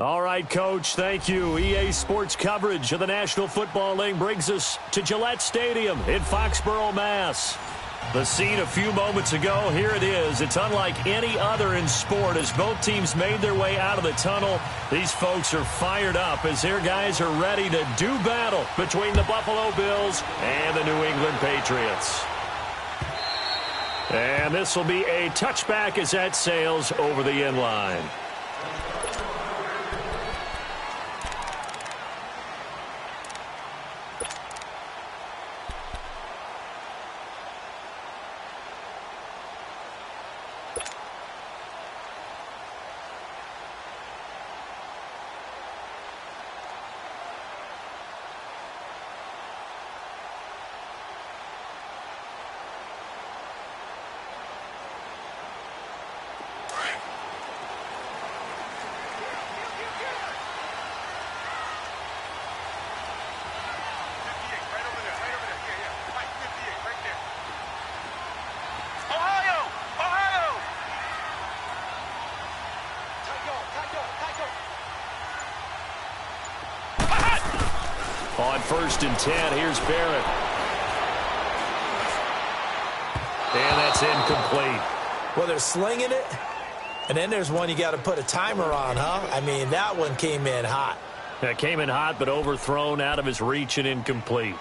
All right, Coach, thank you. EA Sports coverage of the National Football League brings us to Gillette Stadium in Foxborough, Mass. The scene a few moments ago, here it is. It's unlike any other in sport as both teams made their way out of the tunnel. These folks are fired up as their guys are ready to do battle between the Buffalo Bills and the New England Patriots. And this will be a touchback as that sails over the end line. On 1st and 10, here's Barrett. And that's incomplete. Well, they're slinging it, and then there's one you got to put a timer on, huh? I mean, that one came in hot. That came in hot, but overthrown out of his reach and incomplete.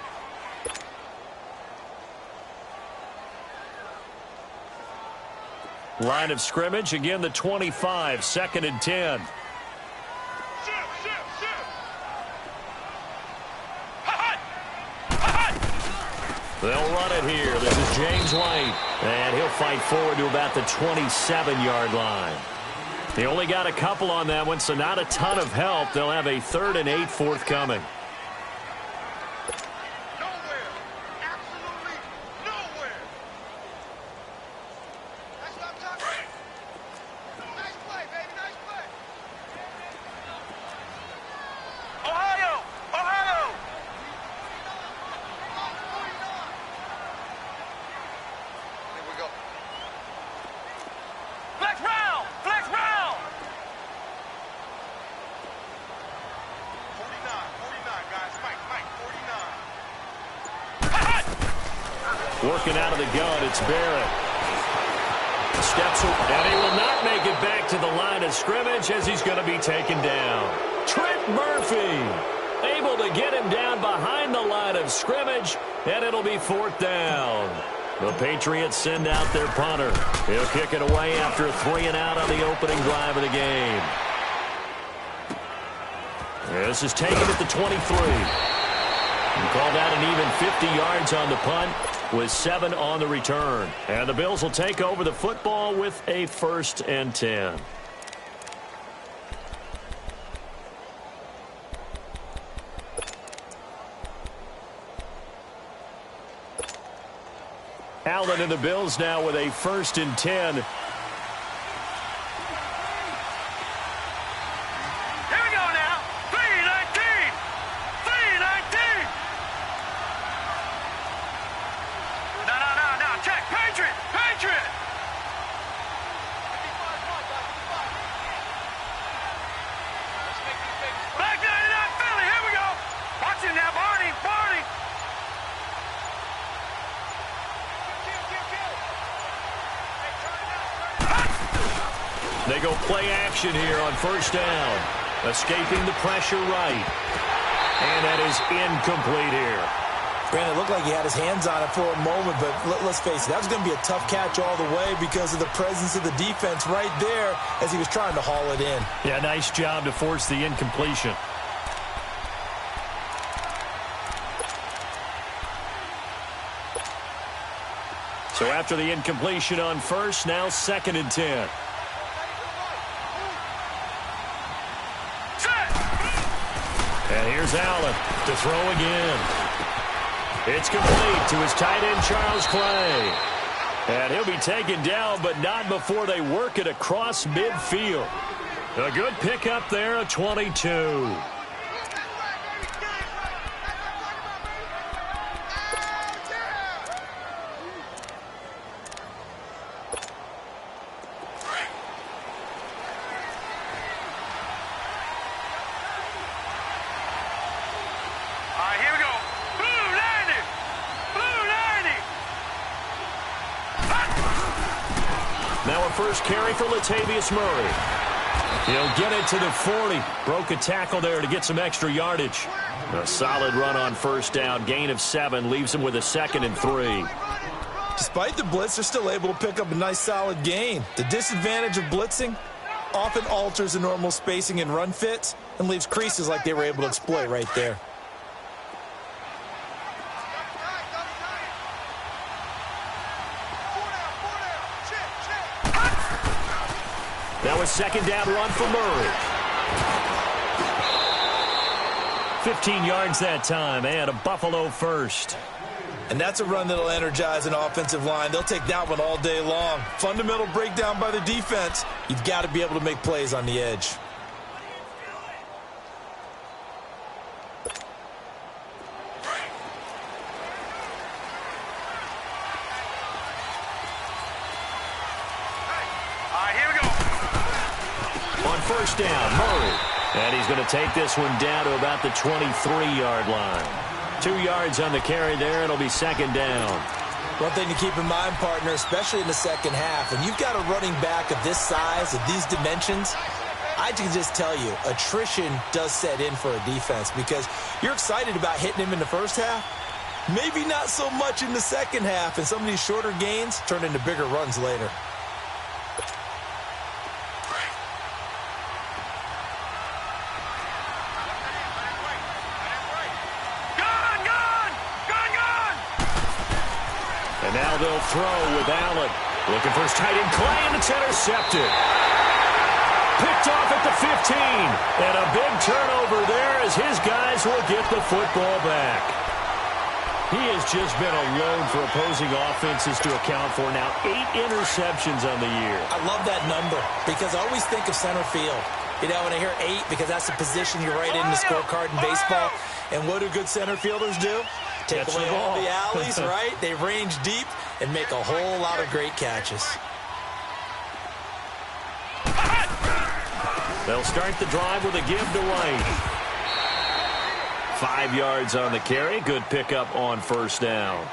Line of scrimmage, again the 25, 2nd and 10. They'll run it here. This is James White. And he'll fight forward to about the 27-yard line. They only got a couple on that one, so not a ton of help. They'll have a 3rd and 8 forthcoming. Working out of the gun, it's Barrett. Steps up, and he will not make it back to the line of scrimmage as he's going to be taken down. Trent Murphy able to get him down behind the line of scrimmage, and it'll be 4th down. The Patriots send out their punter. He'll kick it away after a 3-and-out on the opening drive of the game. This is taken at the 23. And called out an even 50 yards on the punt, with 7 on the return. And the Bills will take over the football with a 1st and 10. Allen and the Bills now with a 1st and 10. They go play action here on 1st down. Escaping the pressure right. And that is incomplete here. Brandon, it looked like he had his hands on it for a moment, but let's face it, that was going to be a tough catch all the way because of the presence of the defense right there as he was trying to haul it in. Yeah, nice job to force the incompletion. So after the incompletion on 1st, now 2nd and 10. And here's Allen to throw again. It's complete to his tight end, Charles Clay. And he'll be taken down, but not before they work it across midfield. A good pickup there, a 22. Now a first carry for Latavius Murray. He'll get it to the 40. Broke a tackle there to get some extra yardage. A solid run on first down. Gain of 7 leaves him with a 2nd and 3. Despite the blitz, they're still able to pick up a nice solid gain. The disadvantage of blitzing often alters the normal spacing and run fits and leaves creases like they were able to exploit right there. Now a 2nd down run for Murray. 15 yards that time, and a Buffalo first. And that's a run that'll energize an offensive line. They'll take that one all day long. Fundamental breakdown by the defense. You've got to be able to make plays on the edge. First down, Murray. And he's going to take this one down to about the 23-yard line. 2 yards on the carry there. It'll be 2nd down. One thing to keep in mind, partner, especially in the second half, when you've got a running back of this size, of these dimensions, I can just tell you, attrition does set in for a defense because you're excited about hitting him in the first half. Maybe not so much in the second half, and some of these shorter gains turn into bigger runs later. And now they'll throw with Allen. Looking for his tight end, Clay, and it's intercepted. Picked off at the 15. And a big turnover there as his guys will get the football back. He has just been a load for opposing offenses to account for now. 8 interceptions on the year. I love that number because I always think of center field. You know, when I hear 8, because that's the position you write in the scorecard in baseball. And what do good center fielders do? Take away all the alleys, right? They range deep and make a whole lot of great catches. They'll start the drive with a give to White. 5 yards on the carry. Good pickup on first down.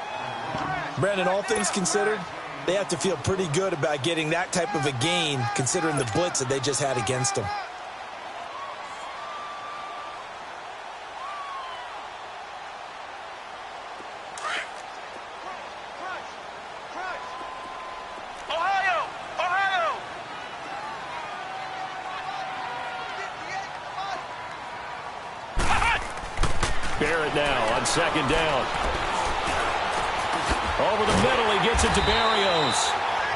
Brandon, all things considered, they have to feel pretty good about getting that type of a gain considering the blitz that they just had against them. Barrett now on 2nd down. Over the middle, he gets it to Barrios.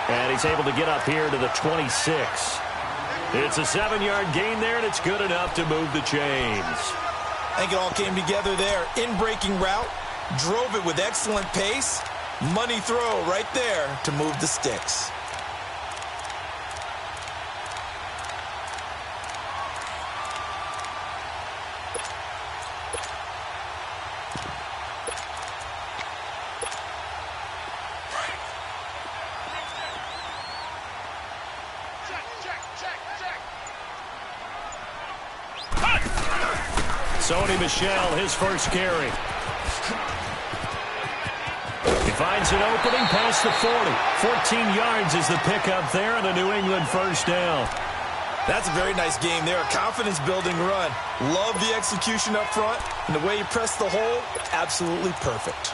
And he's able to get up here to the 26. It's a 7-yard gain there, and it's good enough to move the chains. I think it all came together there. In-breaking route, drove it with excellent pace. Money throw right there to move the sticks. Sony Michel, his first carry. He finds an opening past the 40. 14 yards is the pickup there and a New England first down. That's a very nice game there. A confidence-building run. Love the execution up front. And the way he pressed the hole, absolutely perfect.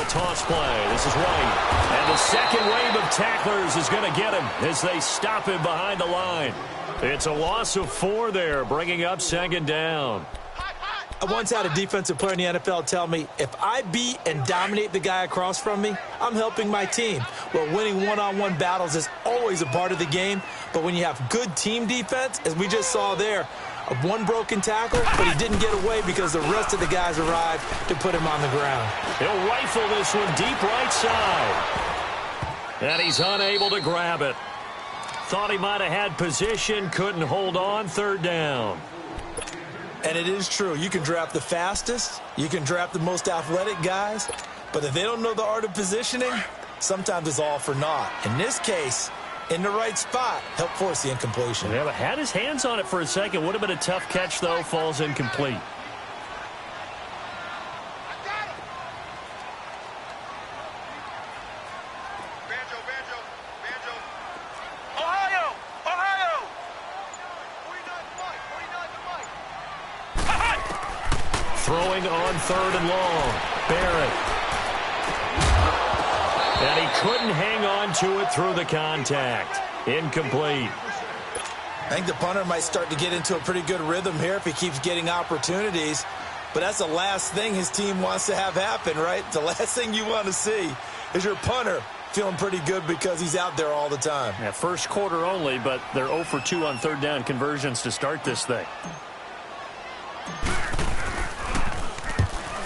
Toss play. This is White. And the second wave of tacklers is going to get him as they stop him behind the line. It's a loss of 4 there, bringing up 2nd down. I once had a defensive player in the NFL tell me, if I beat and dominate the guy across from me, I'm helping my team. Well, winning one-on-one battles is always a part of the game, but when you have good team defense, as we just saw there, one broken tackle, but he didn't get away because the rest of the guys arrived to put him on the ground. He'll rifle this one deep right side. And he's unable to grab it. Thought he might have had position, couldn't hold on, third down. And it is true. You can draft the fastest, you can draft the most athletic guys, but if they don't know the art of positioning, sometimes it's all for naught. In this case, in the right spot, helped force the incompletion. Yeah, but had his hands on it for a second. Would have been a tough catch, though. Falls incomplete. Throwing on third and long. Barrett. And he couldn't hang on to it through the contact. Incomplete. I think the punter might start to get into a pretty good rhythm here if he keeps getting opportunities. But that's the last thing his team wants to have happen, right? The last thing you want to see is your punter feeling pretty good because he's out there all the time. Yeah, first quarter only, but they're 0 for 2 on third down conversions to start this thing.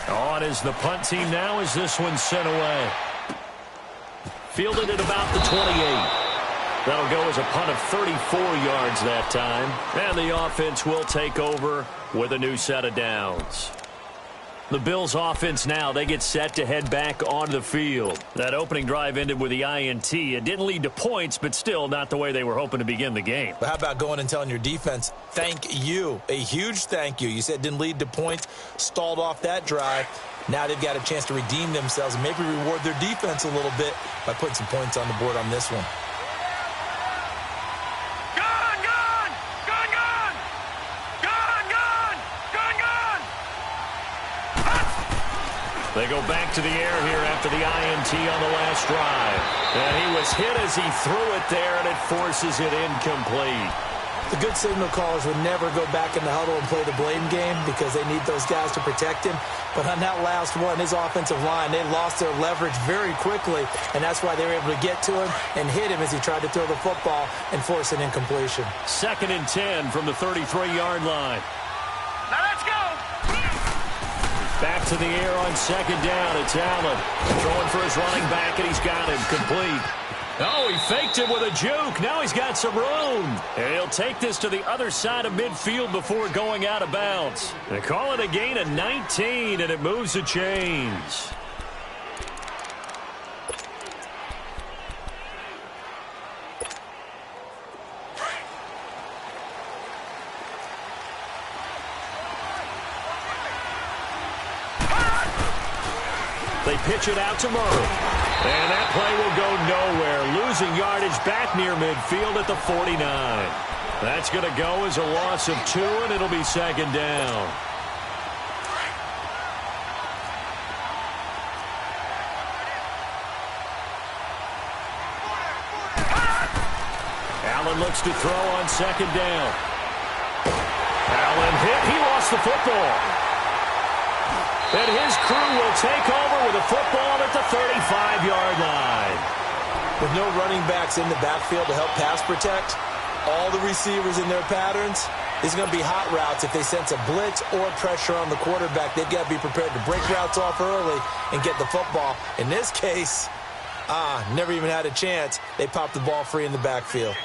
On is the punt team now as this one's sent away. Fielded at about the 28. That'll go as a punt of 34 yards that time. And the offense will take over with a new set of downs. The Bills offense now, they get set to head back on the field. That opening drive ended with the INT. It didn't lead to points, but still not the way they were hoping to begin the game. But how about going and telling your defense, thank you, a huge thank you. You said it didn't lead to points, stalled off that drive. Now they've got a chance to redeem themselves and maybe reward their defense a little bit by putting some points on the board on this one. They go back to the air here after the INT on the last drive. And he was hit as he threw it there, and it forces it incomplete. The good signal callers would never go back in the huddle and play the blame game because they need those guys to protect him. But on that last one, his offensive line, they lost their leverage very quickly, and that's why they were able to get to him and hit him as he tried to throw the football and force an incompletion. 2nd and 10 from the 33-yard line. Now let's go! Back to the air on 2nd down. It's Allen throwing for his running back, and he's got him complete. Oh, he faked him with a juke. Now he's got some room. And he'll take this to the other side of midfield before going out of bounds. They call it a gain of 19, and it moves the chains. They pitch it out to Murray. And that play will go nowhere. Losing yardage back near midfield at the 49. That's going to go as a loss of 2, and it'll be 2nd down. Allen looks to throw on 2nd down. Allen hit. He lost the football. And his crew will take over with a football at the 35-yard line. With no running backs in the backfield to help pass protect, all the receivers in their patterns, it's going to be hot routes. If they sense a blitz or pressure on the quarterback, they've got to be prepared to break routes off early and get the football. In this case, never even had a chance. They popped the ball free in the backfield.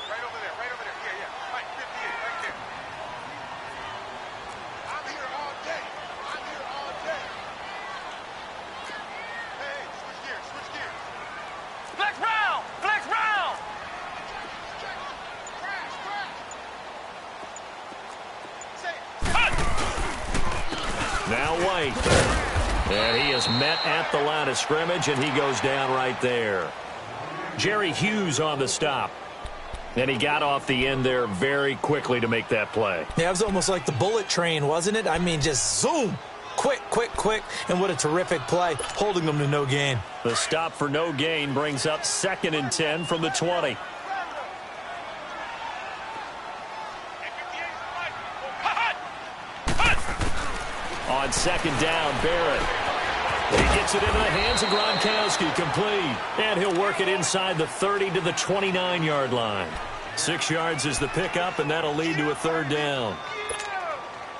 Now White. And he is met at the line of scrimmage, and he goes down right there. Jerry Hughes on the stop. And he got off the end there very quickly to make that play. Yeah, it was almost like the bullet train, wasn't it? I mean, just zoom. Quick, quick, quick. And what a terrific play, holding them to no gain. The stop for no gain brings up 2nd and 10 from the 20. On 2nd down, Barrett. He gets it into the hands of Gronkowski, complete. And he'll work it inside the 30 to the 29-yard line. 6 yards is the pickup, and that'll lead to a 3rd down.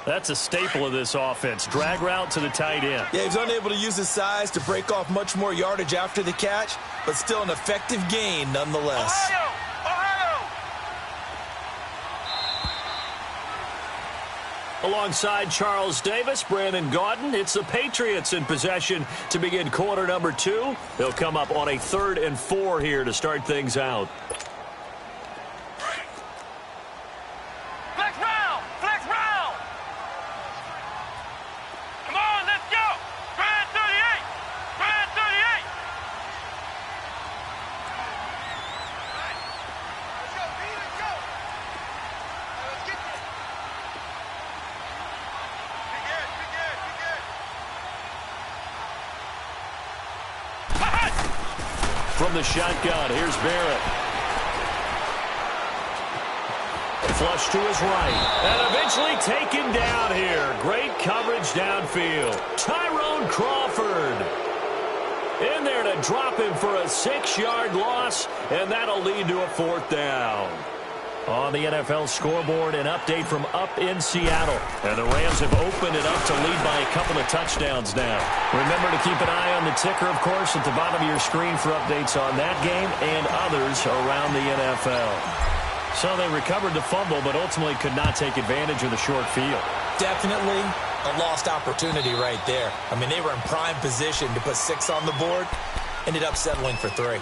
That's a staple of this offense. Drag route to the tight end. Yeah, he's unable to use his size to break off much more yardage after the catch, but still an effective gain nonetheless. Ohio! Alongside Charles Davis, Brandon Gaudin, it's the Patriots in possession to begin quarter number 2. They'll come up on a 3rd and 4 here to start things out. Flex round! Flex round! Come on, let's go! Grand 38! Grand 38! Let's go, B, let's go! Let's get this! Be good, be good, be good! From the shotgun, here's Barrett. Flush to his right. And eventually taken down here. Great coverage downfield. Tyrone Crawford in there to drop him for a 6-yard loss, and that'll lead to a 4th down. On the NFL scoreboard, an update from up in Seattle. And the Rams have opened it up to lead by a couple of touchdowns now. Remember to keep an eye on the ticker, of course, at the bottom of your screen for updates on that game and others around the NFL. So they recovered the fumble, but ultimately could not take advantage of the short field. Definitely a lost opportunity right there. I mean, they were in prime position to put 6 on the board. Ended up settling for 3.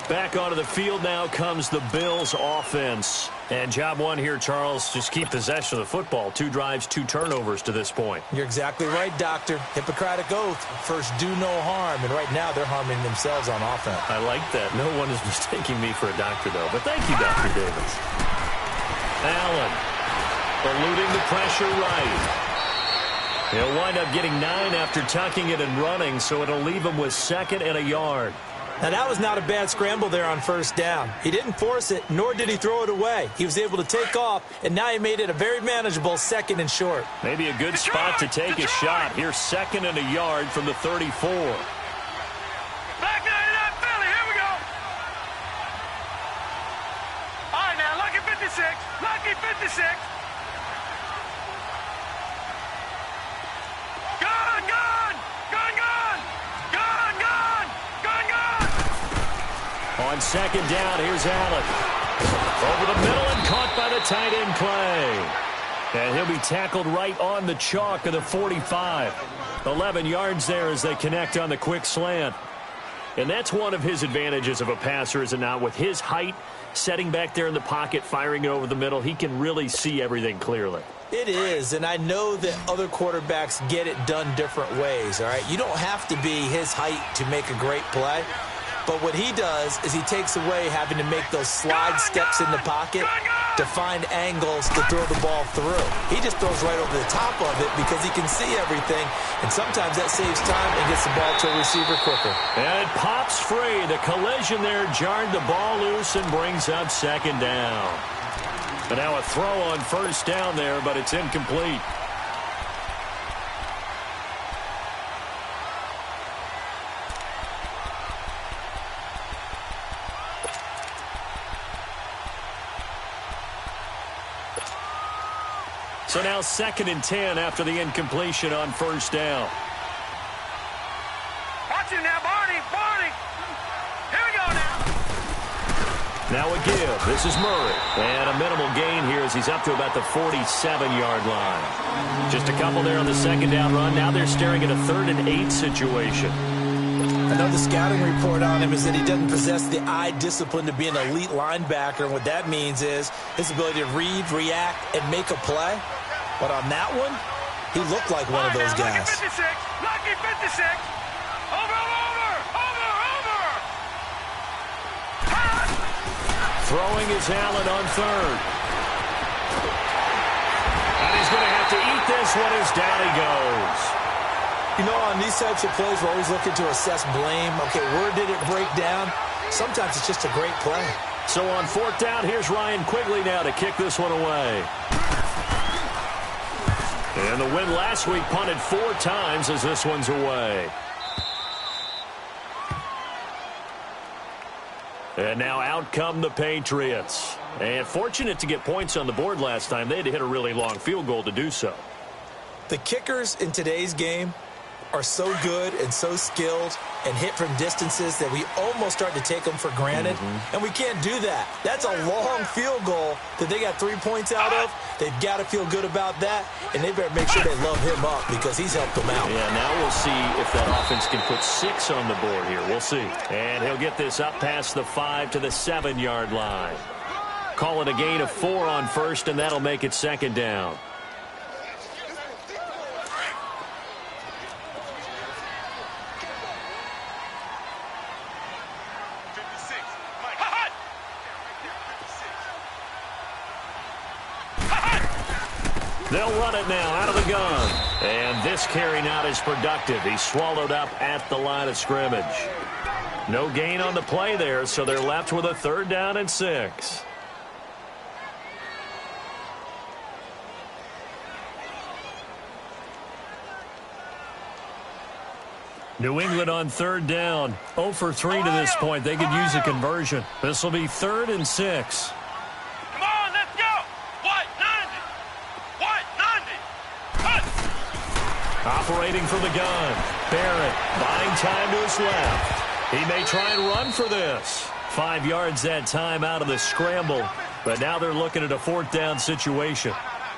Back onto the field now comes the Bills offense. And job one here, Charles, just keep possession of the football. 2 drives, 2 turnovers to this point. You're exactly right, Doctor. Hippocratic oath. First, do no harm. And right now, they're harming themselves on offense. I like that. No one is mistaking me for a doctor, though. But thank you, Dr. Davis. Allen eluding the pressure right. He'll wind up getting 9 after tucking it and running, so it'll leave him with 2nd and a yard. Now, that was not a bad scramble there on 1st down. He didn't force it, nor did he throw it away. He was able to take off, and now he made it a very manageable 2nd and short. Maybe a good spot to take a shot. Here's 2nd and a yard from the 34. Back there in that Philly, here we go! All right, now, lucky 56. Lucky 56. Gun, gun! Gun, gun! Gun, gun! Gun, gun! On 2nd down, here's Allen. Over the middle and caught by the tight end Clay. And he'll be tackled right on the chalk of the 45. 11 yards there as they connect on the quick slant. And that's one of his advantages of a passer, is it not? With his height, setting back there in the pocket, firing it over the middle, he can really see everything clearly. It is, and I know that other quarterbacks get it done different ways, all right? You don't have to be his height to make a great play. But what he does is he takes away having to make those slide steps in the pocket to find angles to throw the ball through. He just throws right over the top of it because he can see everything, and sometimes that saves time and gets the ball to a receiver quicker. And it pops free. The collision there jarred the ball loose and brings up 2nd down. And now a throw on 1st down there, but it's incomplete. So now 2nd and 10 after the incompletion on 1st down. Watch him now, Barney! Barney! Here we go now! Now a give. This is Murray. And a minimal gain here as he's up to about the 47-yard line. Just a couple there on the 2nd down run. Now they're staring at a 3rd and 8 situation. Another scouting report on him is that he doesn't possess the eye discipline to be an elite linebacker. And what that means is his ability to read, react, and make a play. But on that one, he looked like one of those guys. Lucky 56! Lucky 56! Over! Throwing is Allen on 3rd. And he's going to have to eat this one as down he goes. You know, on these types of plays, we're always looking to assess blame. Okay, where did it break down? Sometimes it's just a great play. So on 4th down, here's Ryan Quigley now to kick this one away. And the win last week punted 4 times as this one's away. And now out come the Patriots. And fortunate to get points on the board last time. They had to hit a really long field goal to do so. The kickers in today's game are so good and so skilled and hit from distances that we almost start to take them for granted, and we can't do that. That's a long field goal that they got 3 points out of. They've got to feel good about that, and they better make sure they love him up because he's helped them out. Yeah, now we'll see if that offense can put 6 on the board here. We'll see. And he'll get this up past the 5 to the 7-yard line. Call it a gain of 4 on first, and that'll make it second down. They'll run it now out of the gun. And this carry not as productive. He's swallowed up at the line of scrimmage. No gain on the play there, so they're left with a 3rd down and 6. New England on 3rd down. 0 for 3 to this point. They could use a conversion. This will be 3rd and 6. Operating from the gun. Barrett buying time to his left. He may try and run for this. 5 yards that time out of the scramble. But now they're looking at a 4th down situation.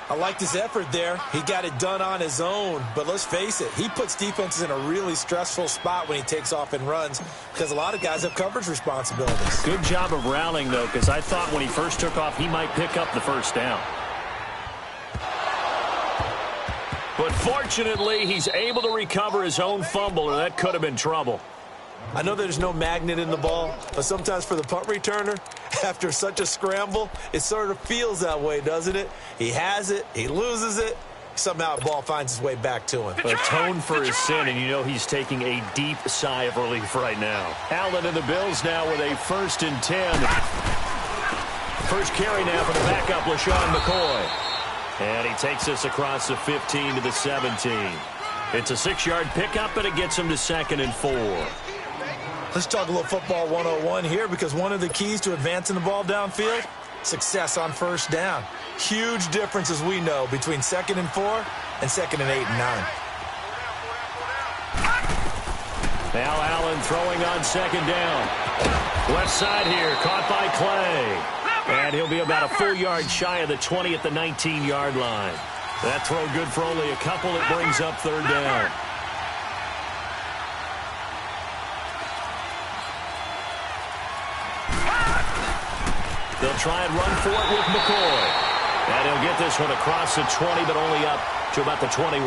I liked his effort there. He got it done on his own. But let's face it, he puts defenses in a really stressful spot when he takes off and runs because a lot of guys have coverage responsibilities. Good job of rallying, though, because I thought when he first took off, he might pick up the 1st down. But fortunately, he's able to recover his own fumble, or that could have been trouble. I know there's no magnet in the ball, but sometimes for the punt returner, after such a scramble, it sort of feels that way, doesn't it? He has it, he loses it, somehow the ball finds its way back to him. Atone for his sin, and you know he's taking a deep sigh of relief right now. Allen and the Bills now with a 1st and 10. First carry now for the backup, LaShawn McCoy. And he takes us across the 15 to the 17. It's a 6-yard pickup, and it gets him to 2nd and 4. Let's talk a little football 101 here because one of the keys to advancing the ball downfield, success on 1st down. Huge difference, as we know, between 2nd and 4 and 2nd and 8 and 9. Now Allen throwing on 2nd down. Left side here, caught by Clay. And he'll be about a full yard shy of the 20 at the 19-yard line. That throw good for only a couple. It brings up 3rd down. They'll try and run for it with McCoy. And he'll get this one across the 20, but only up to about the 21.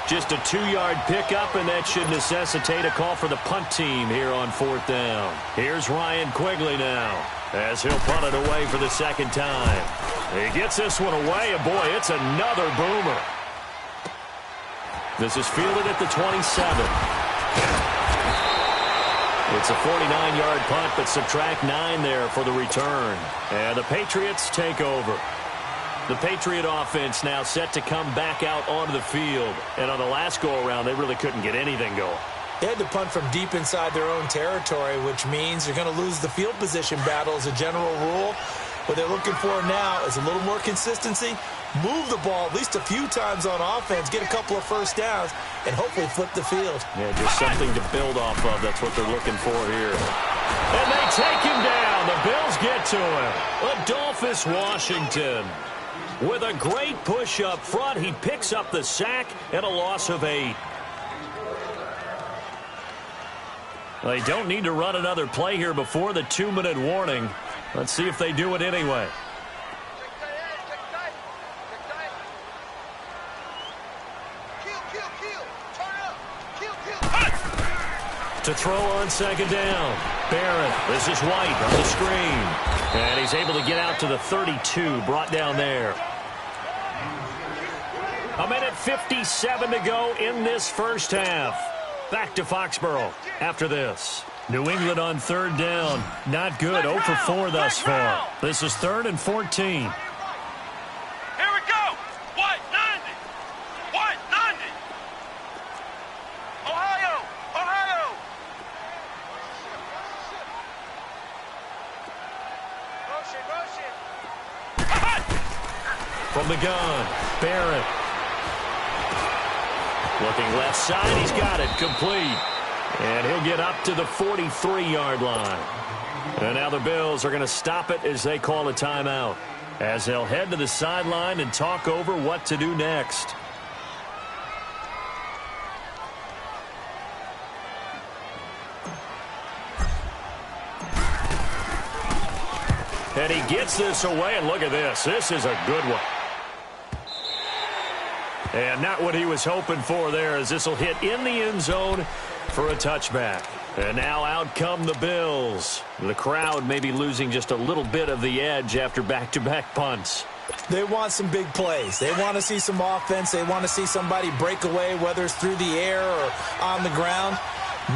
Just a 2-yard pickup, and that should necessitate a call for the punt team here on 4th down. Here's Ryan Quigley now, as he'll punt it away for the 2nd time. He gets this one away, and boy, it's another boomer. This is fielded at the 27. It's a 49-yard punt, but subtract 9 there for the return. And the Patriots take over. The Patriot offense now set to come back out onto the field. And on the last go-around, they really couldn't get anything going. They had to punt from deep inside their own territory, which means they're going to lose the field position battle as a general rule. What they're looking for now is a little more consistency, move the ball at least a few times on offense, get a couple of 1st downs, and hopefully flip the field. Yeah, just something to build off of. That's what they're looking for here. And they take him down. The Bills get to him. Adolphus Washington. With a great push up front, he picks up the sack and a loss of 8. They don't need to run another play here before the 2-minute warning. Let's see if they do it anyway. To throw on 2nd down. Barrett, this is White on the screen. And he's able to get out to the 32, brought down there. A minute 57 to go in this 1st half. Back to Foxborough after this. New England on 3rd down. Not good. 0 for 4 thus far. This is 3rd and 14. Here we go. White 90. White 90. Ohio. Ohio. From the gun, Barrett. Looking left side, he's got it, complete. And he'll get up to the 43-yard line. And now the Bills are going to stop it as they call a timeout, as they'll head to the sideline and talk over what to do next. And he gets this away, and look at this. This is a good one. And not what he was hoping for there, as this will hit in the end zone for a touchback. And now out come the Bills. The crowd may be losing just a little bit of the edge after back-to-back punts. They want some big plays. They want to see some offense. They want to see somebody break away, whether it's through the air or on the ground.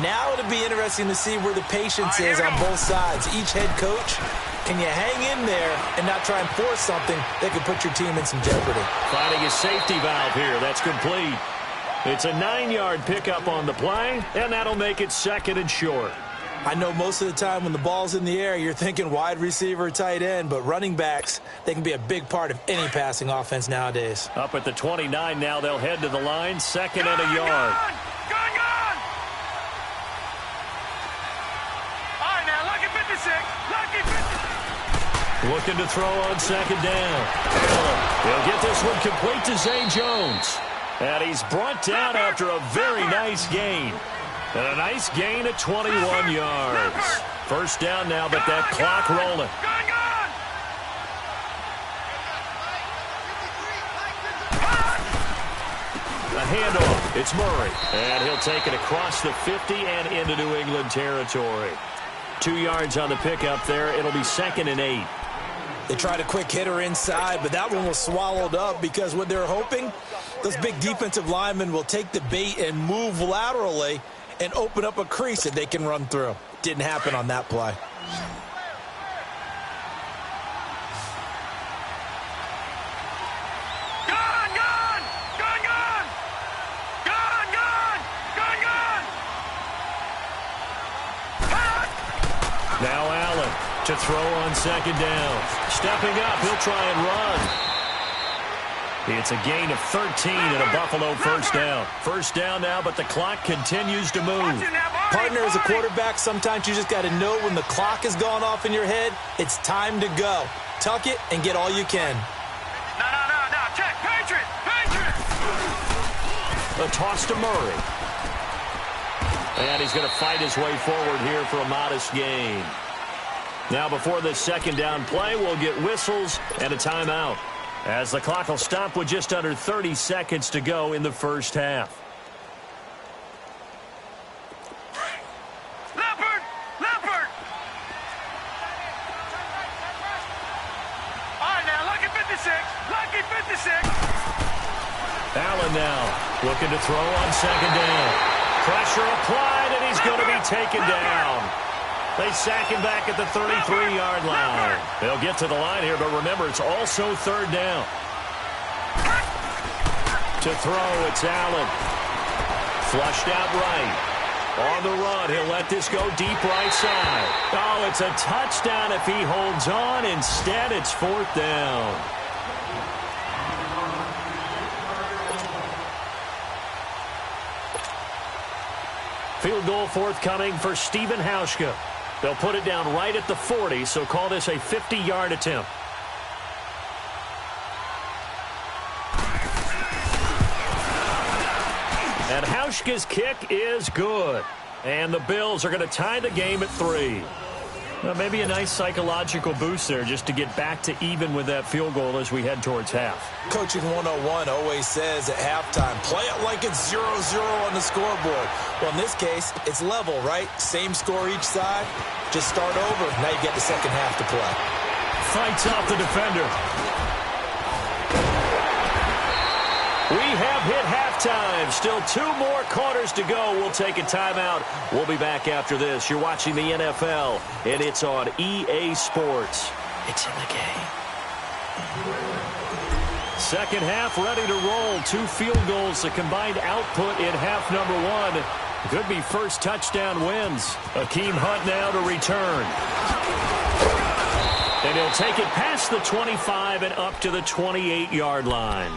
Now it'll be interesting to see where the patience is on both sides. Each head coach, can you hang in there and not try and force something that could put your team in some jeopardy? Finding a safety valve here. That's complete. It's a 9-yard pickup on the play, and that'll make it 2nd and short. I know most of the time when the ball's in the air, you're thinking wide receiver, tight end, but running backs, they can be a big part of any passing offense nowadays. Up at the 29 now, they'll head to the line, 2nd and a yard. Gone! All right, now, lucky 56. Lucky 56. Looking to throw on 2nd down. He'll get this one complete to Zay Jones. And he's brought down after a very nice gain. And a nice gain of 21 yards. First down now, but that clock rolling. A handoff. It's Murray. And he'll take it across the 50 and into New England territory. 2 yards on the pickup there. It'll be 2nd and 8. They tried a quick hitter inside, but that one was swallowed up because what they're hoping, those big defensive linemen will take the bait and move laterally and open up a crease that they can run through. Didn't happen on that play. Now Allen to throw on 2nd down. Stepping up, he'll try and run. It's a gain of 13 and a Buffalo first down. First down now, but the clock continues to move. Partner, as a quarterback, sometimes you just got to know when the clock has gone off in your head, it's time to go. Tuck it and get all you can. No. Check. Patriot. A toss to Murray. And he's going to fight his way forward here for a modest gain. Now, before this 2nd down play, we'll get whistles and a timeout, as the clock will stop with just under 30 seconds to go in the first half. Leopard! All right, now, lucky 56. Allen now looking to throw on 2nd down. Pressure applied, and he's going to be taken down. They sack him back at the 33-yard line. They'll get to the line here, but remember, it's also 3rd down. To throw, it's Allen. Flushed out right. On the run, he'll let this go deep right side. Oh, it's a touchdown if he holds on. Instead, it's 4th down. Field goal forthcoming for Stephen Hauschka. They'll put it down right at the 40, so call this a 50-yard attempt. And Hauschka's kick is good. And the Bills are going to tie the game at 3. Well, maybe a nice psychological boost there just to get back to even with that field goal as we head towards half. Coaching 101 always says at halftime, play it like it's 0-0 on the scoreboard. Well, in this case, it's level, right? Same score each side. Just start over. Now you get the second half to play. Fights out the defender. We have hit halftime. Still 2 more quarters to go. We'll take a timeout. We'll be back after this. You're watching the NFL, and it's on EA Sports. It's in the game. Second half ready to roll. 2 field goals, the combined output in half number 1. Could be first touchdown wins. Akeem Hunt now to return. And he'll take it past the 25 and up to the 28-yard line.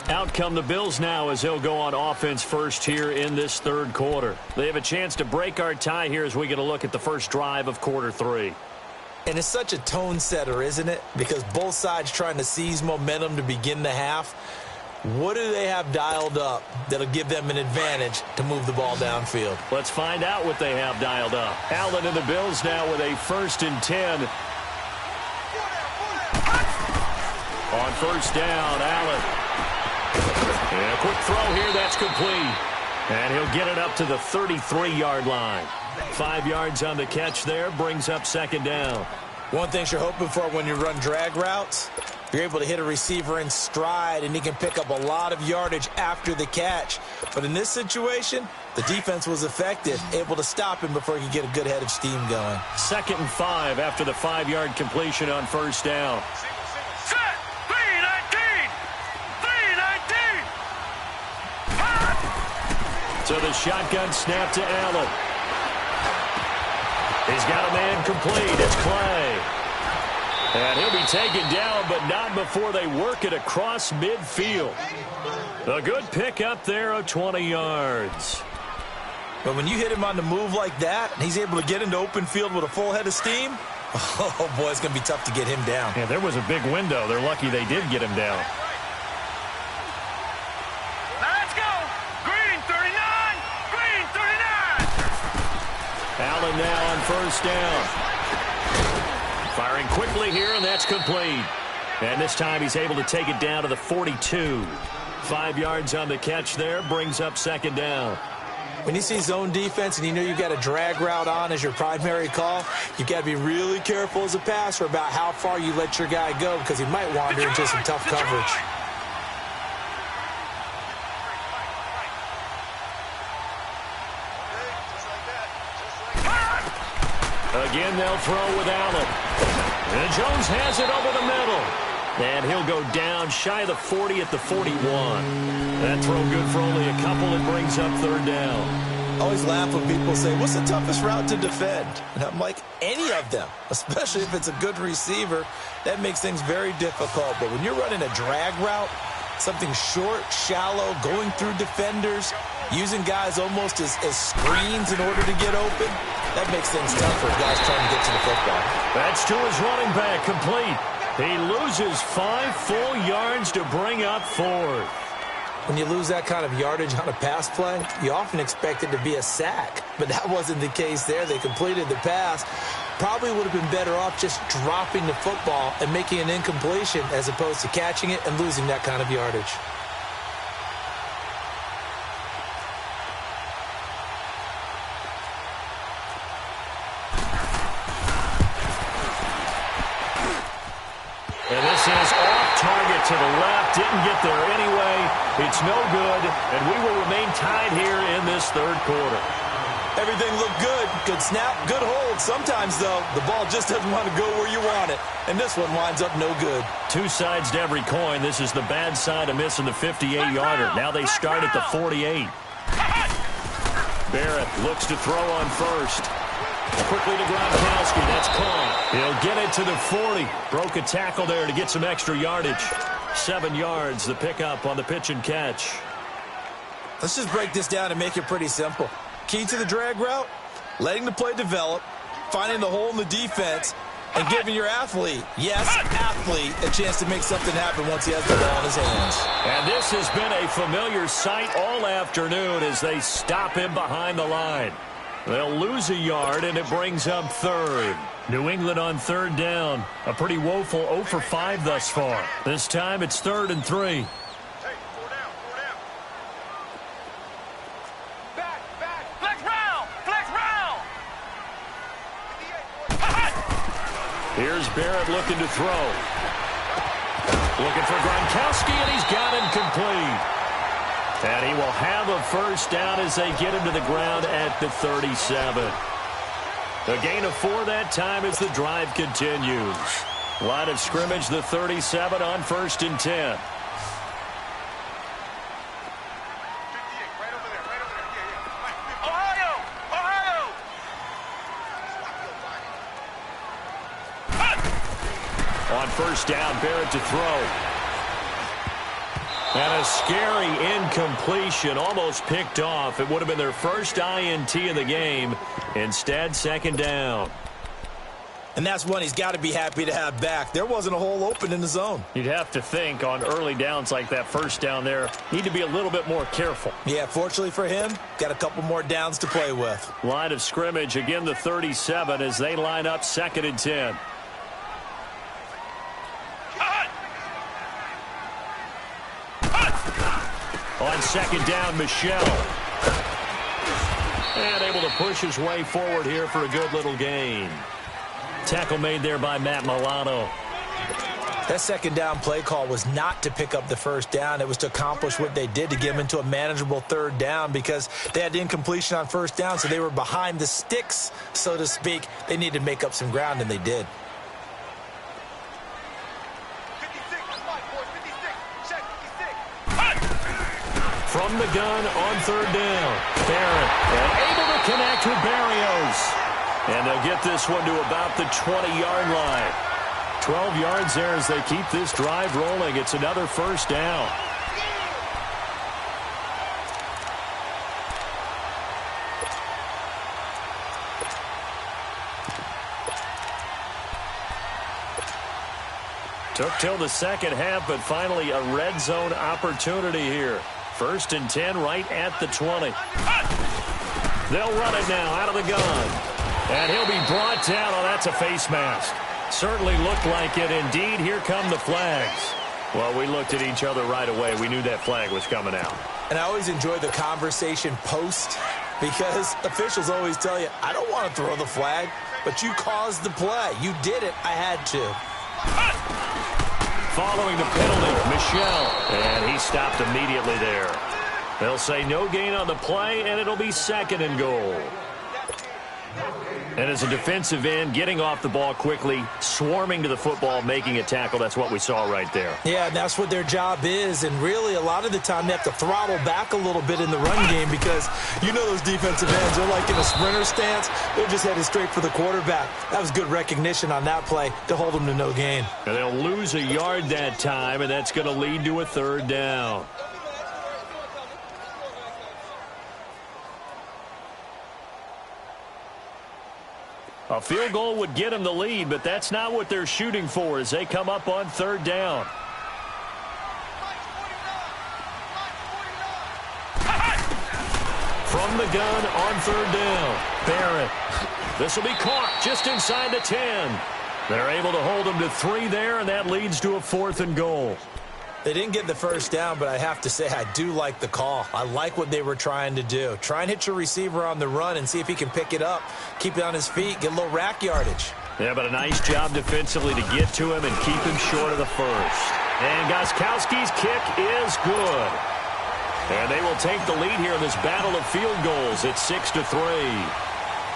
Out come the Bills now as they'll go on offense first here in this third quarter. They have a chance to break our tie here as we get a look at the first drive of quarter 3. And it's such a tone setter, isn't it? Because both sides trying to seize momentum to begin the half. What do they have dialed up that'll give them an advantage to move the ball downfield? Let's find out what they have dialed up. Allen and the Bills now with a 1st and 10. On first down, Allen. And a quick throw here, that's complete. And he'll get it up to the 33-yard line. 5 yards on the catch there, brings up 2nd down. One thing you're hoping for when you run drag routes, you're able to hit a receiver in stride, and he can pick up a lot of yardage after the catch. But in this situation, the defense was effective, able to stop him before he could get a good head of steam going. 2nd and 5 after the 5-yard completion on first down. So the shotgun snap to Allen. He's got a man complete. It's Clay. And he'll be taken down, but not before they work it across midfield. A good pickup there of 20 yards. But when you hit him on the move like that, and he's able to get into open field with a full head of steam, oh, boy, it's going to be tough to get him down. Yeah, there was a big window. They're lucky they did get him down. Allen now on first down. Firing quickly here, and that's complete. And this time he's able to take it down to the 42. 5 yards on the catch there, brings up 2nd down. When you see zone defense and you know you've got a drag route on as your primary call, you've got to be really careful as a passer about how far you let your guy go because he might wander into some tough coverage. Again, they'll throw with Allen. And Jones has it over the middle. And he'll go down shy of the 40 at the 41. That throw good for only a couple. It brings up 3rd down. I always laugh when people say, what's the toughest route to defend? And I'm like, any of them, especially if it's a good receiver. That makes things very difficult. But when you're running a drag route, something short, shallow, going through defenders, using guys almost as screens in order to get open, that makes things tough for guys trying to get to the football. That's to his running back, complete. He loses 5 full yards to bring up 4th. When you lose that kind of yardage on a pass play, you often expect it to be a sack. But that wasn't the case there. They completed the pass. Probably would have been better off just dropping the football and making an incompletion as opposed to catching it and losing that kind of yardage. And this is off target to the left. Didn't get there anyway. It's no good, and we will remain tied here in this third quarter. Everything looked good. Good snap, good hold. Sometimes, though, the ball just doesn't want to go where you want it. And this one winds up no good. 2 sides to every coin. This is the bad side of missing the 58-yarder. Now they start at the 48. Barrett looks to throw on first. Quickly to Gronkowski. That's caught. He'll get it to the 40. Broke a tackle there to get some extra yardage. 7 yards, the pickup on the pitch and catch. Let's just break this down and make it pretty simple. Key to the drag route, letting the play develop, finding the hole in the defense, and giving your athlete, yes, athlete, a chance to make something happen once he has the ball in his hands. And this has been a familiar sight all afternoon as they stop him behind the line. They'll lose a yard, and it brings up 3rd. New England on 3rd down. A pretty woeful 0 for 5 thus far. This time it's 3rd and 3. Here's Barrett looking to throw. Looking for Gronkowski, and he's got him complete. And he will have a first down as they get him to the ground at the 37. A gain of 4 that time as the drive continues. Line of scrimmage, the 37 on 1st and 10. On first down, Barrett to throw. And a scary incompletion, almost picked off. It would have been their first INT of the game. Instead, second down. And that's one he's got to be happy to have back. There wasn't a hole open in the zone. You'd have to think on early downs like that first down there, need to be a little bit more careful. Yeah, fortunately for him, got a couple more downs to play with. Line of scrimmage, again the 37 as they line up 2nd and 10. On 2nd down, Michelle. And able to push his way forward here for a good little gain. Tackle made there by Matt Milano. That 2nd down play call was not to pick up the first down. It was to accomplish what they did, to get them into a manageable 3rd down, because they had incompletion on 1st down, so they were behind the sticks, so to speak. They needed to make up some ground, and they did. From the gun on 3rd down. Barrett able to connect with Barrios. And they'll get this one to about the 20-yard line. 12 yards there as they keep this drive rolling. It's another 1st down. Took till the second half, but finally a red zone opportunity here. 1st and 10 right at the 20. They'll run it now out of the gun. And he'll be brought down. Oh, that's a face mask. Certainly looked like it. Indeed, here come the flags. Well, we looked at each other right away. We knew that flag was coming out. And I always enjoy the conversation post, because officials always tell you, I don't want to throw the flag, but you caused the play. You did it. I had to. Following the penalty, Michelle. And he stopped immediately there. They'll say no gain on the play, and it'll be 2nd and goal. And as a defensive end, getting off the ball quickly, swarming to the football, making a tackle, that's what we saw right there. Yeah, and that's what their job is. And really, a lot of the time, they have to throttle back a little bit in the run game, because you know those defensive ends, they're like in a sprinter stance. They're just headed straight for the quarterback. That was good recognition on that play to hold them to no gain. And they'll lose a yard that time, and that's going to lead to a 3rd down. A field goal would get them the lead, but that's not what they're shooting for as they come up on 3rd down. From the gun on 3rd down, Barrett. This will be caught just inside the 10. They're able to hold them to 3 there, and that leads to a 4th and goal. They didn't get the first down, but I have to say I do like the call. I like what they were trying to do. Try and hit your receiver on the run and see if he can pick it up, keep it on his feet, get a little rack yardage. Yeah, but a nice job defensively to get to him and keep him short of the first. And Gostkowski's kick is good. And they will take the lead here in this battle of field goals. It's 6-3.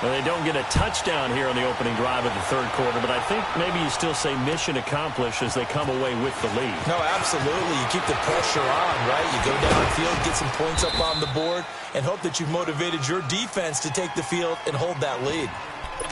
Well, they don't get a touchdown here on the opening drive of the 3rd quarter, but I think maybe you still say mission accomplished as they come away with the lead. No, absolutely. You keep the pressure on, right? You go downfield, get some points up on the board, and hope that you've motivated your defense to take the field and hold that lead.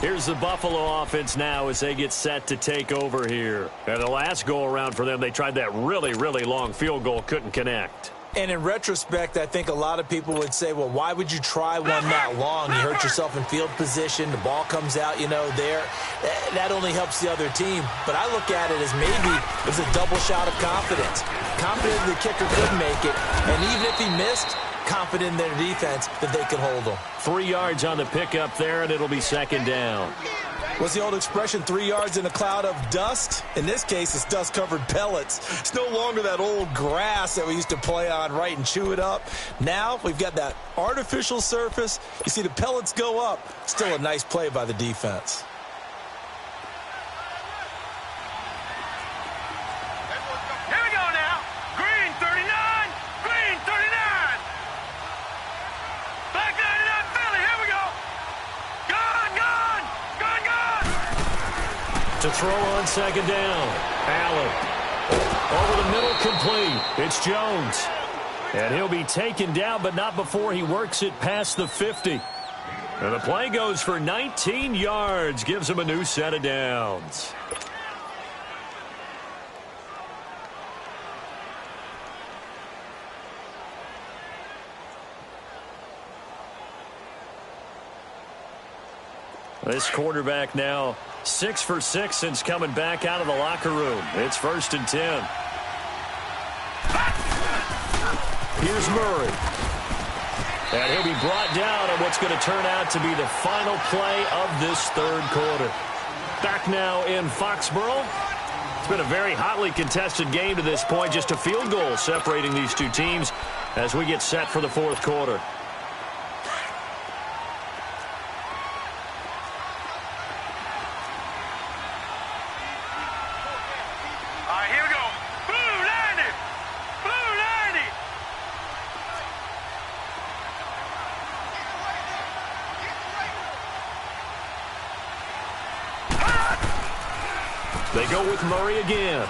Here's the Buffalo offense now as they get set to take over here. And the last go-around for them, they tried that really, really long field goal, couldn't connect. And in retrospect, I think a lot of people would say, well, why would you try one that long? You hurt yourself in field position. The ball comes out, you know, there. That only helps the other team. But I look at it as maybe it was a double shot of confidence. Confident the kicker could make it. And even if he missed, confident in their defense that they could hold him. 3 yards on the pickup there, and it'll be 2nd down. What's the old expression, 3 yards in a cloud of dust? In this case, it's dust-covered pellets. It's no longer that old grass that we used to play on, right, and chew it up. Now we've got that artificial surface. You see the pellets go up. Still a nice play by the defense. Here we go now. Green 39. Green 39. Black 99 Philly. Here we go. Gone, gone. Gone, gone. To throw on 2nd down. Allen. Over the middle, complete. It's Jones. And he'll be taken down, but not before he works it past the 50. And the play goes for 19 yards. Gives him a new set of downs. This quarterback now 6 for 6 since coming back out of the locker room. It's 1st and 10. Here's Murray. And he'll be brought down on what's going to turn out to be the final play of this third quarter. Back now in Foxborough. It's been a very hotly contested game to this point. Just a field goal separating these two teams as we get set for the fourth quarter. They go with Murray again.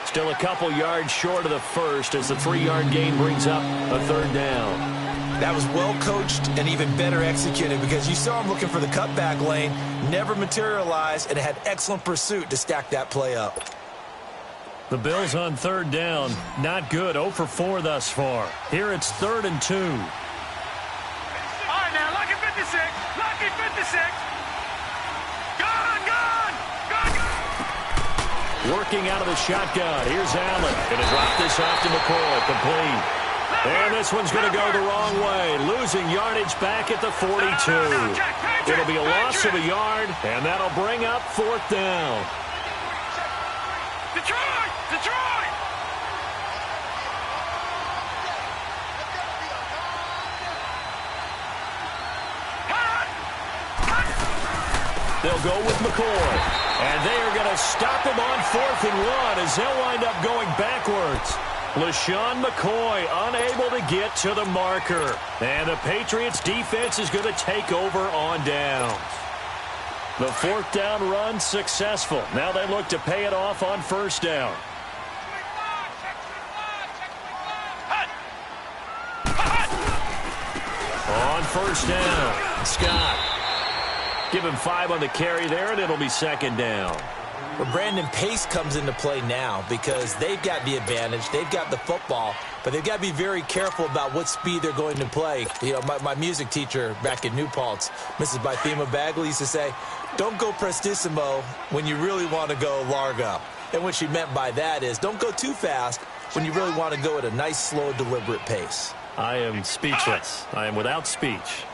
Still a couple yards short of the first as the 3-yard gain brings up a third down. That was well coached and even better executed because you saw him looking for the cutback lane, never materialized, and had excellent pursuit to stack that play up. The Bills on third down, not good, 0 for 4 thus far. Here it's 3rd and 2. All right, now, lucky 56, lucky 56. Working out of the shotgun. Here's Allen. Going to drop this off to McCoy. Complete. And this one's going to go the wrong way. Losing yardage back at the 42. It'll be a loss of a yard, and that'll bring up 4th down. Detroit! Detroit! They'll go with McCoy. And they are going to stop him on 4th and 1 as they'll wind up going backwards. LaShawn McCoy unable to get to the marker. And the Patriots defense is going to take over on downs. The 4th down run successful. Now they look to pay it off on 1st down. On 1st down, Scott. Give him 5 on the carry there, and it'll be 2nd down. Well, Brandon, pace comes into play now because they've got the advantage. They've got the football, but they've got to be very careful about what speed they're going to play. You know, my music teacher back in New Paltz, Mrs. Bythema Bagley, used to say, don't go prestissimo when you really want to go largo. And what she meant by that is don't go too fast when you really want to go at a nice, slow, deliberate pace. I am speechless. I am without speech.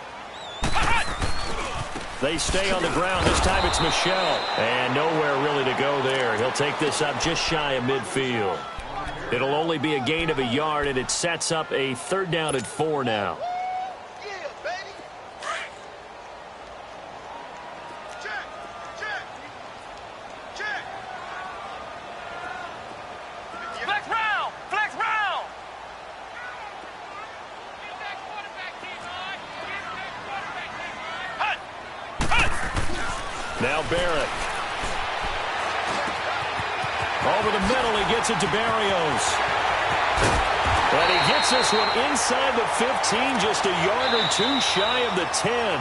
They stay on the ground. This time it's Michel. And nowhere really to go there. He'll take this up just shy of midfield. It'll only be a gain of a yard, and it sets up a 3rd down and 4 now. Now Barrett. Over the middle, he gets it to Barrios. But he gets this one inside the 15, just a yard or 2 shy of the 10.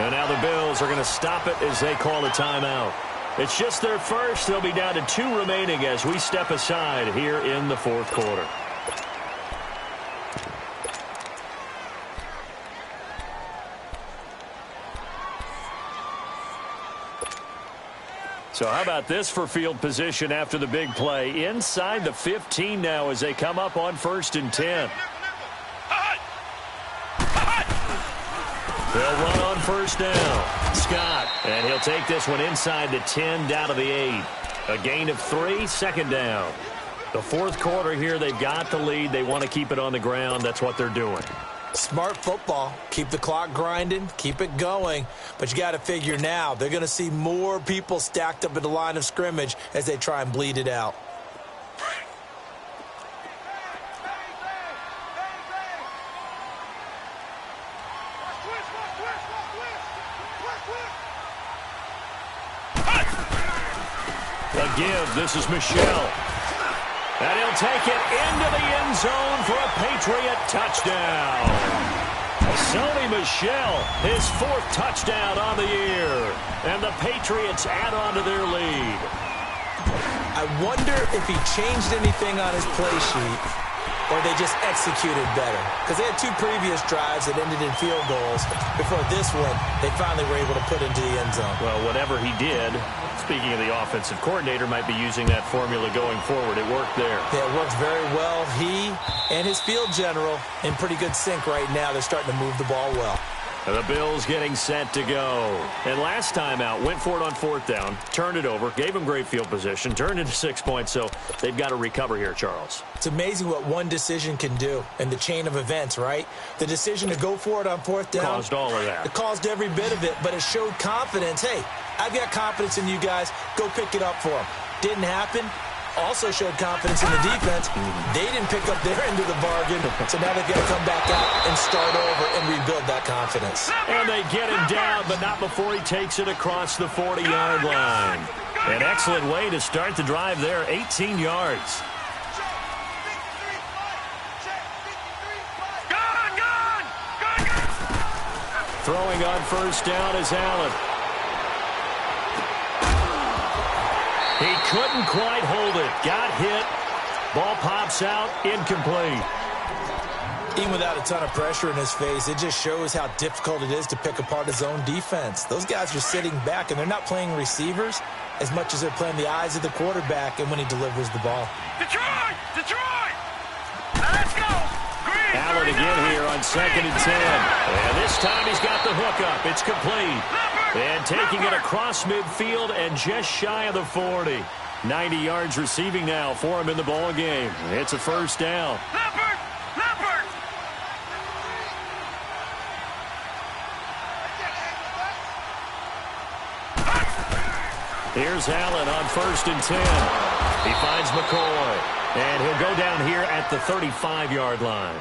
And now the Bills are going to stop it as they call a timeout. It's just their first. They'll be down to 2 remaining as we step aside here in the 4th quarter. So how about this for field position after the big play? Inside the 15 now as they come up on 1st and 10. They'll run on 1st down. Scott, and he'll take this one inside the 10 down to the 8. A gain of 3, 2nd down. The 4th quarter here, they've got the lead. They want to keep it on the ground. That's what they're doing. Smart football. Keep the clock grinding. Keep it going. But you got to figure now, they're going to see more people stacked up at the line of scrimmage as they try and bleed it out. The give. This is Michel. And he'll take it into the end zone for a Patriot touchdown. Sony Michel, his 4th touchdown on the year. And the Patriots add on to their lead. I wonder if he changed anything on his play sheet or they just executed better? Because they had 2 previous drives that ended in field goals. Before this one, they finally were able to put into the end zone. Well, whatever he did, speaking of the offensive coordinator, might be using that formula going forward. It worked there. Yeah, it works very well. He and his field general in pretty good sync right now. They're starting to move the ball well. The Bills getting set to go. And last time out, went for it on 4th down, turned it over, gave them great field position, turned into 6 points, so they've got to recover here, Charles. It's amazing what one decision can do in the chain of events, right? The decision to go for it on 4th down. Caused all of that. It caused every bit of it, but it showed confidence. Hey, I've got confidence in you guys. Go pick it up for them. Didn't happen. Also showed confidence in the defense. They didn't pick up their end of the bargain, so now they've got to come back out and start over and rebuild that confidence. And they get him down, but not before he takes it across the 40-yard line. An excellent way to start the drive there, 18 yards. Throwing on 1st down is Allen. He couldn't quite hold it. Got hit. Ball pops out. Incomplete. Even without a ton of pressure in his face, it just shows how difficult it is to pick apart his own defense. Those guys are sitting back, and they're not playing receivers as much as they're playing the eyes of the quarterback and when he delivers the ball. Detroit! Detroit! Let's go! Green, Allen again here on 2nd and 10. And this time he's got the hook up. It's complete. And taking it across midfield and just shy of the 40. 90 yards receiving now for him in the ball game. It's a 1st down. Leopard! Leopard! Here's Allen on 1st and 10. He finds McCoy. And he'll go down here at the 35-yard line.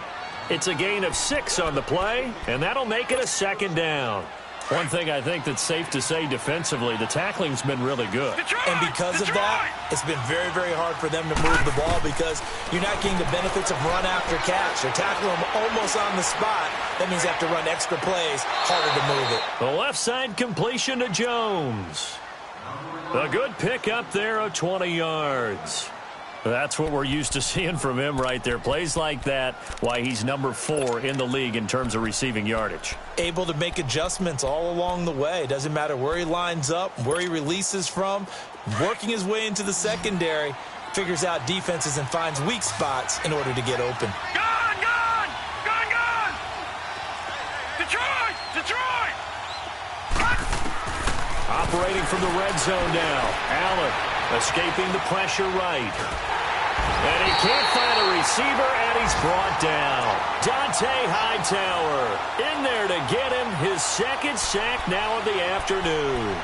It's a gain of 6 on the play, and that'll make it a 2nd down. One thing I think that's safe to say defensively, the tackling's been really good. And because of that, it's been very, very hard for them to move the ball because you're not getting the benefits of run after catch. They're tackling them almost on the spot. That means they have to run extra plays, harder to move it. The left side completion to Jones. A good pick up there of 20 yards. That's what we're used to seeing from him right there. Plays like that, why he's number 4 in the league in terms of receiving yardage. Able to make adjustments all along the way. Doesn't matter where he lines up, where he releases from, working his way into the secondary, figures out defenses and finds weak spots in order to get open. Gone! Gone! Gone! Gone! Detroit! Detroit! Operating from the red zone now. Allen escaping the pressure right. And he can't find a receiver, and he's brought down. Dante Hightower in there to get him his 2nd sack now of the afternoon.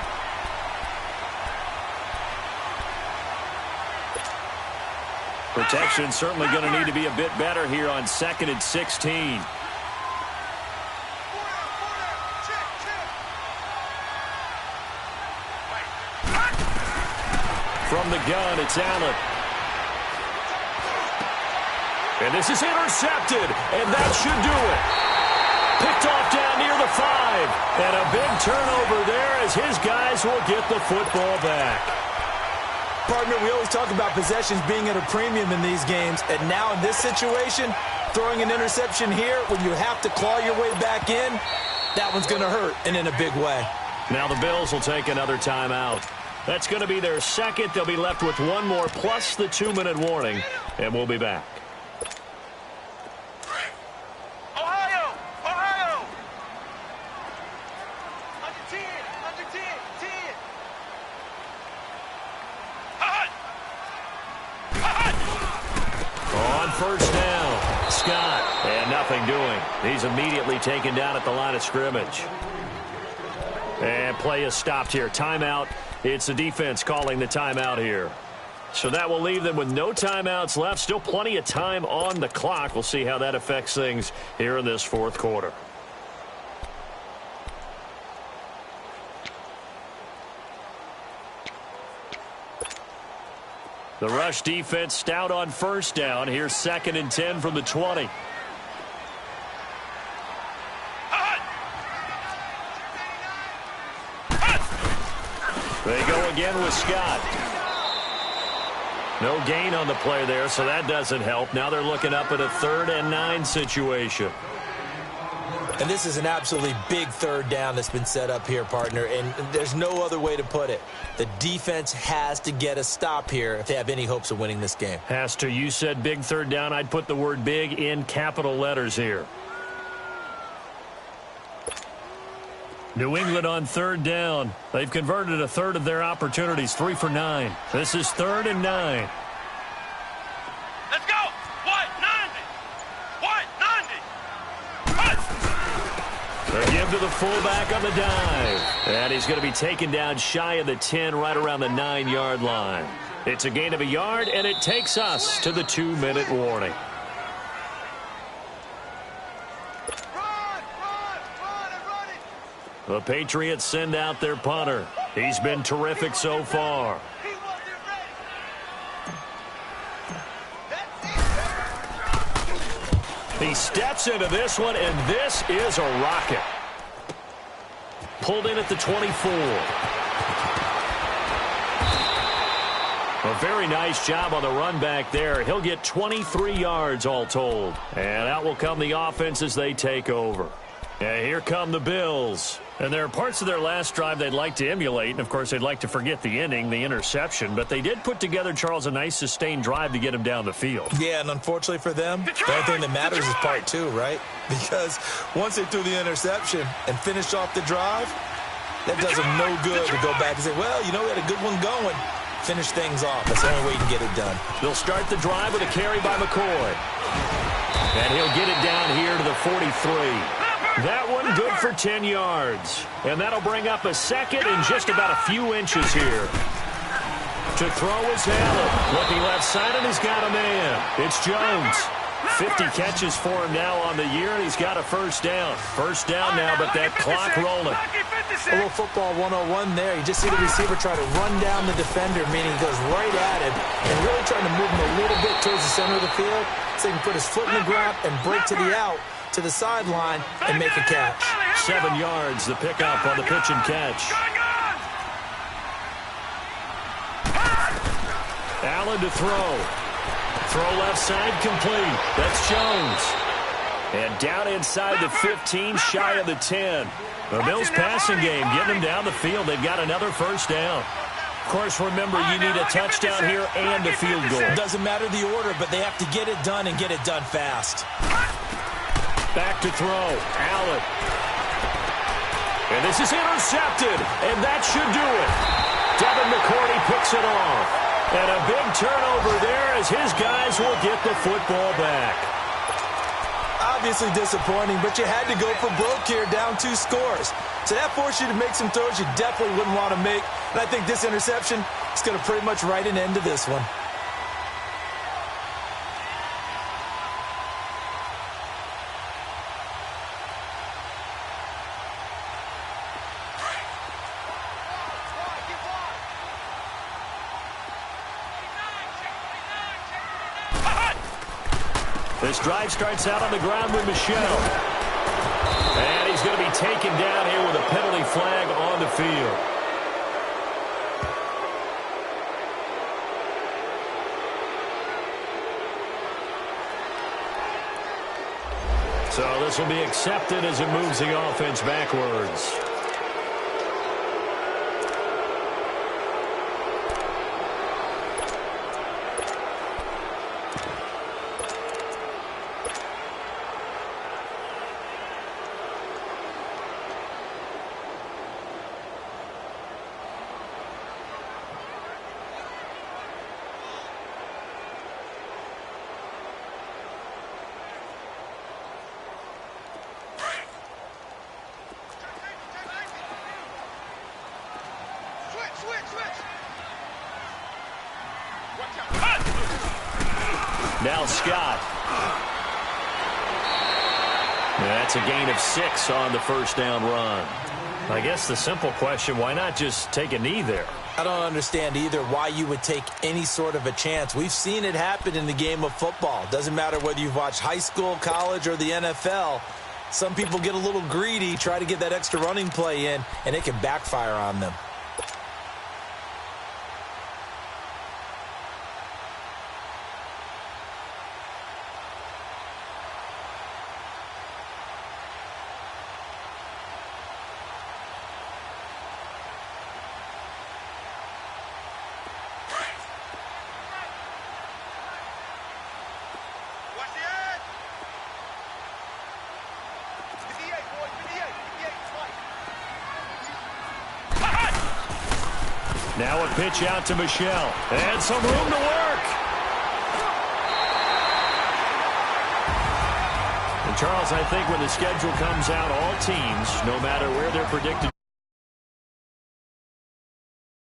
Protection certainly going to need to be a bit better here on 2nd and 16. From the gun, it's Allen. And this is intercepted, and that should do it. Picked off down near the 5. And a big turnover there as his guys will get the football back. Partner, we always talk about possessions being at a premium in these games, and now in this situation, throwing an interception here when you have to claw your way back in, that one's going to hurt, and in a big way. Now the Bills will take another timeout. That's going to be their 2nd. They'll be left with 1 more plus the 2-minute warning, and we'll be back. Ohio! Ohio! Under 10! Under 10! 10! Hot! Hot! On 1st down, Scott, and nothing doing. He's immediately taken down at the line of scrimmage. And play is stopped here. Timeout. It's the defense calling the timeout here. So that will leave them with no timeouts left. Still plenty of time on the clock. We'll see how that affects things here in this 4th quarter. The rush defense stout on 1st down. Here's 2nd and 10 from the 20. They go again with Scott. No gain on the play there, so that doesn't help. Now they're looking up at a 3rd and 9 situation. And this is an absolutely big 3rd down that's been set up here, partner, and there's no other way to put it. The defense has to get a stop here if they have any hopes of winning this game. Has to. You said big 3rd down. I'd put the word big in capital letters here. New England on 3rd down. They've converted a 1/3 of their opportunities, 3 for 9. This is 3rd and 9. Let's go. White 90. White 90. They give to the fullback on the dive. And he's going to be taken down shy of the 10, right around the 9-yard line. It's a gain of a yard, and it takes us to the 2-minute warning. The Patriots send out their punter. He's been terrific so far. He steps into this one, and this is a rocket. Pulled in at the 24. A very nice job on the run back there. He'll get 23 yards all told. And out will come the offense as they take over. And here come the Bills. And there are parts of their last drive they'd like to emulate. And, of course, they'd like to forget the inning, the interception. But they did put together, Charles, a nice sustained drive to get him down the field. Yeah, and unfortunately for them, the only thing that matters is part 2, right? Because once they threw the interception and finished off the drive, that does them no good to go back and say, well, you know, we had a good one going. Finish things off. That's the only way you can get it done. They'll start the drive with a carry by McCoy. And he'll get it down here to the 43. That one good for 10 yards. And that'll bring up a 2nd and just about a few inches here. To throw is Allen. Looking left side, and he's got a man. It's Jones. 50 catches for him now on the year, and he's got a 1st down. 1st down now, but that clock rolling. A little football 101 there. You just see the receiver try to run down the defender, meaning he goes right at him and really trying to move him a little bit towards the center of the field so he can put his foot in the ground and break to the out, to the sideline, and make a catch. 7 yards, the pickup on the pitch and catch. Allen to throw. Throw left side complete. That's Jones. And down inside the 15, shy of the 10. The Bills passing game, getting them down the field. They've got another 1st down. Of course, remember, you need a touchdown here and a field goal. Doesn't matter the order, but they have to get it done and get it done fast. Back to throw. Allen. And this is intercepted. And that should do it. Devin McCourty picks it off. And a big turnover there as his guys will get the football back. Obviously disappointing, but you had to go for broke here, down 2 scores. So that forced you to make some throws you definitely wouldn't want to make. And I think this interception is going to pretty much write an end to this one. This drive starts out on the ground with Michel. And he's going to be taken down here with a penalty flag on the field. So this will be accepted as it moves the offense backwards. Now Scott. That's a gain of 6 on the 1st down run. I guess the simple question, why not just take a knee there? I don't understand either why you would take any sort of a chance. We've seen it happen in the game of football. Doesn't matter whether you've watched high school, college, or the NFL. Some people get a little greedy, try to get that extra running play in, and it can backfire on them. Now a pitch out to Michelle. And some room to work. And Charles, I think when the schedule comes out, all teams, no matter where they're predicted